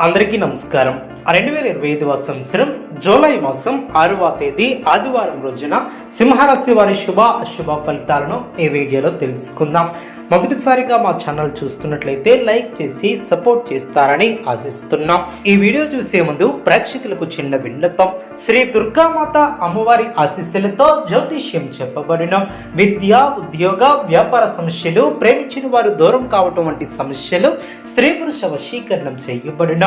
అందరికీ నమస్కారం. 2025 సంవత్సరం జూలై మాసం 6వ తేదీ ఆదివారం రోజున సింహరాశి వారి శుభ అశుభ ఫలితాలను ఈ వీడియోలో తెలుసుకుందాం. మొదటిసారిగా మా ఛానల్ చూస్తున్నట్లయితే లైక్ చేసి సపోర్ట్ చేస్తారని ఆశిస్తున్నాం. ఈ వీడియో చూసే ముందు ప్రేక్షకులకు చిన్న విన్నపం. శ్రీ దుర్గామాత అమ్మవారి ఆశీస్సులతో జ్యోతిష్యం చెప్పబడిన విద్య, ఉద్యోగ, వ్యాపార సమస్యలు, ప్రేమించిన వారు దూరం కావటం వంటి సమస్యలు, స్త్రీ పురుష వశీకరణం చేయబడిన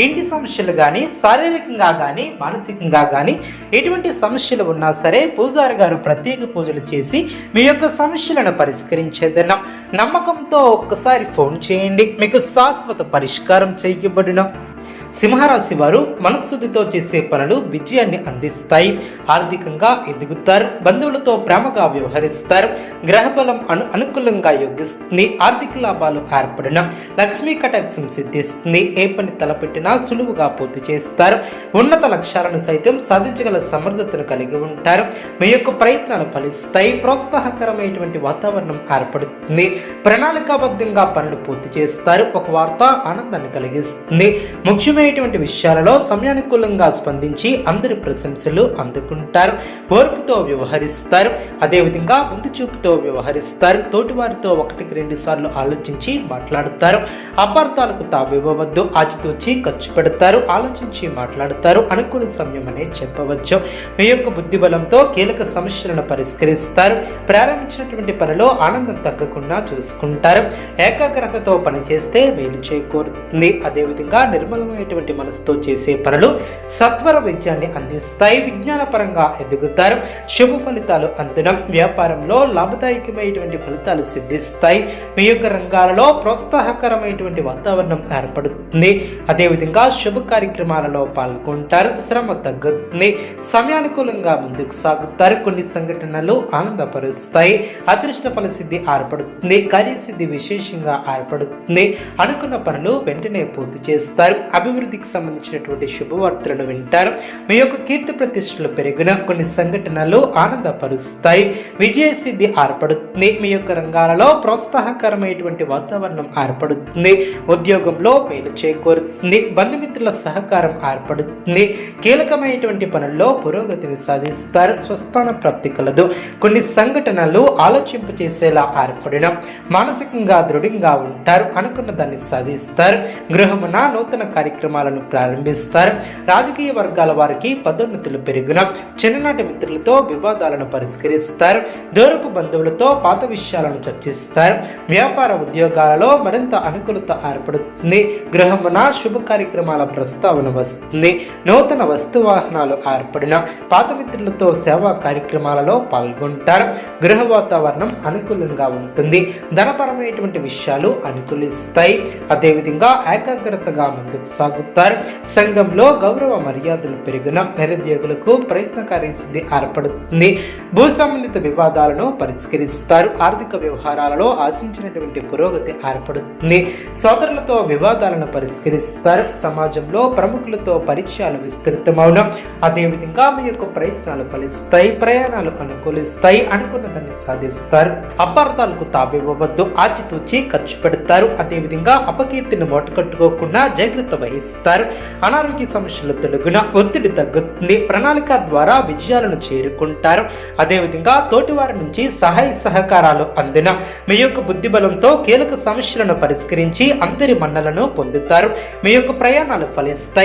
ఇంటి సమస్యలు కానీ, శారీరకంగా కానీ, మానసికంగా కానీ ఎటువంటి సమస్యలు ఉన్నా సరే పూజారి గారు ప్రత్యేక పూజలు చేసి మీ యొక్క సమస్యలను పరిష్కరించేదన్నాం. నమ్మకంతో ఒక్కసారి ఫోన్ చేయండి, మీకు శాశ్వత పరిష్కారం చేయబడిన. సింహరాశి వారు మనస్సుతో చేసే పనులు విజయాన్ని అందిస్తాయి. ఆర్థికంగా ఎదుగుతారు. బంధువులతో ప్రేమగా వ్యవహరిస్తారు. గ్రహబలం అనుకూలంగా యోగిస్తుంది. ఆర్థిక లాభాలు ఏర్పడిన లక్ష్మీ కటాక్షం సిద్ధిస్తుంది. ఏ పని తలపెట్టినా సులువుగా పూర్తి చేస్తారు. ఉన్నత లక్ష్యాలను సైతం సాధించగల సమర్థతను కలిగి ఉంటారు. మీ యొక్క ప్రయత్నాలు ఫలిస్తాయి. ప్రోత్సాహకరమైనటువంటి వాతావరణం ఏర్పడుతుంది. ప్రణాళికాబద్ధంగా పనులు పూర్తి చేస్తారు. ఒక వార్త ఆనందాన్ని కలిగిస్తుంది. ముఖ్యమైనటువంటి విషయాలలో సమయానుకూలంగా స్పందించి అందరి ప్రశంసలు అందుకుంటారు. ఓర్పుతో వ్యవహరిస్తారు. అదేవిధంగా ముందు చూపుతో వ్యవహరిస్తారు. తోటివారితో 1-2 సార్లు ఆలోచించి మాట్లాడుతారు. అపార్థాలకు తావివ్వవద్దు. ఆచితూచి ఖర్చు పెడతారు. ఆలోచించి మాట్లాడుతారు. అనుకూల సమయం అనే చెప్పవచ్చు. మీ యొక్క బుద్ధి బలంతో కీలక సమస్యలను పరిష్కరిస్తారు. ప్రారంభించినటువంటి పనిలో ఆనందం తగ్గకుండా చూసుకుంటారు. ఏకాగ్రతతో పనిచేస్తే మేలు చేకూరుతుంది. అదేవిధంగా నిర్మలమైనటువంటి మనసుతో చేసే పనులు సత్వర విజయాన్ని అందిస్తాయి. విజ్ఞానపరంగా ఎదుగుతారు. శుభ ఫలితాలు అందడం. వ్యాపారంలో లాభదాయకమైనటువంటి ఫలితాలు సిద్ధిస్తాయి. మీ యొక్క రంగాలలో ప్రోత్సాహకరమైనటువంటి వాతావరణం ఏర్పడుతుంది. అదేవిధంగా శుభ కార్యక్రమాలలో పాల్గొంటారు. శ్రమ తగ్గుతుంది. సమయానుకూలంగా ముందుకు సాగుతారు. కొన్ని సంఘటనలు ఆనందపరుస్తాయి. అదృష్ట ఫల సిద్ధి ఏర్పడుతుంది. కార్యసిద్ధి విశేషంగా ఏర్పడుతుంది. అనుకున్న పనులు వెంటనే పూర్తి చేస్తారు. అభివృద్ధికి సంబంధించినటువంటి శుభవార్తలను వింటారు. మీ యొక్క కీర్తి ప్రతిష్టలు పెరిగిన కొన్ని సంఘటనలు ఆనందపరుస్తాయి. విజయ సిద్ధి ఏర్పడుతుంది. మీ యొక్క రంగాలలో ప్రోత్సాహకరమైనటువంటి వాతావరణం ఏర్పడుతుంది. ఉద్యోగంలో మేలు చేకూరుతుంది. బంధుమిత్రుల సహకారం ఏర్పడుతుంది. కీలకమైనటువంటి పనుల్లో పురోగతిని సాధిస్తారు. స్వస్థాన ప్రాప్తి కలదు. కొన్ని సంఘటనలు ఆలోచింపచేసేలా ఏర్పడిన మానసికంగా దృఢంగా ఉంటారు. అనుకున్న దాన్ని సాధిస్తారు. గృహమున నూతన కార్యక్రమాలను ప్రారంభిస్తారు. రాజకీయ వర్గాల వారికి పదోన్నతులు పెరిగిన చిన్ననాటి మిత్రులతో వివాదాలను పరిష్కరిస్తారు. దూరపు బంధువులతో పాత విషయాలను చర్చిస్తారు. వ్యాపార ఉద్యోగాలలో మరింత అనుకూలత ఏర్పడుతుంది. గృహమున శుభ కార్యక్రమాల ప్రస్తావన వస్తుంది. నూతన వస్తు వాహనాలు ఏర్పడిన పాత మిత్రులతో సేవా కార్యక్రమాలలో పాల్గొంటారు. గృహ వాతావరణం అనుకూలంగా ఉంటుంది. ధనపరమైనటువంటి విషయాలు అనుకూలిస్తాయి. అదేవిధంగా ఏకాగ్రతగా ముందుకు సాగుతారు. సంఘంలో గౌరవ మర్యాదలు పెరిగిన నిరుద్యోగులకు ప్రయత్నకారి సిద్ధి ఏర్పడుతుంది. భూ సంబంధిత వివాదాలను పరిష్కరిస్తారు. ఆర్థిక వ్యవహారాలలో ఆశించినటువంటి పురోగతి ఏర్పడుతుంది. సోదరులతో వివాదాలను పరిష్కరిస్తారు. సమాజంలో ప్రముఖులతో పరిచయాలు విస్తృతమవును. అదేవిధంగా మీ యొక్క ప్రయత్నాలు ఫలిస్తాయి. ప్రయాణాలు అనుకూలిస్తాయి. అనుకున్న దాన్ని సాధిస్తారు. అపార్థాలకు తావివ్వవద్దు. ఆచితూచి ఖర్చు పెడతారు. అదేవిధంగా అపకీర్తిని మూటకట్టుకోకుండా జాగ్రత్త వహిస్తారు. అనారోగ్య సమస్యలు తొలగిన ఒత్తిడి తగ్గుతుంది. ప్రణాళిక ద్వారా విజయాలను చేరుకుంటారు. అదేవిధంగా తోటివారి నుంచి సహాయ సహకారాలు అందిన మీ యొక్క బుద్ధి బలంతో కీలక సమస్యలను పరిష్కరించి అందరి మన్నలను పొందుతారు. మీ యొక్క ప్రయాణాలు ఫలిస్తాయి.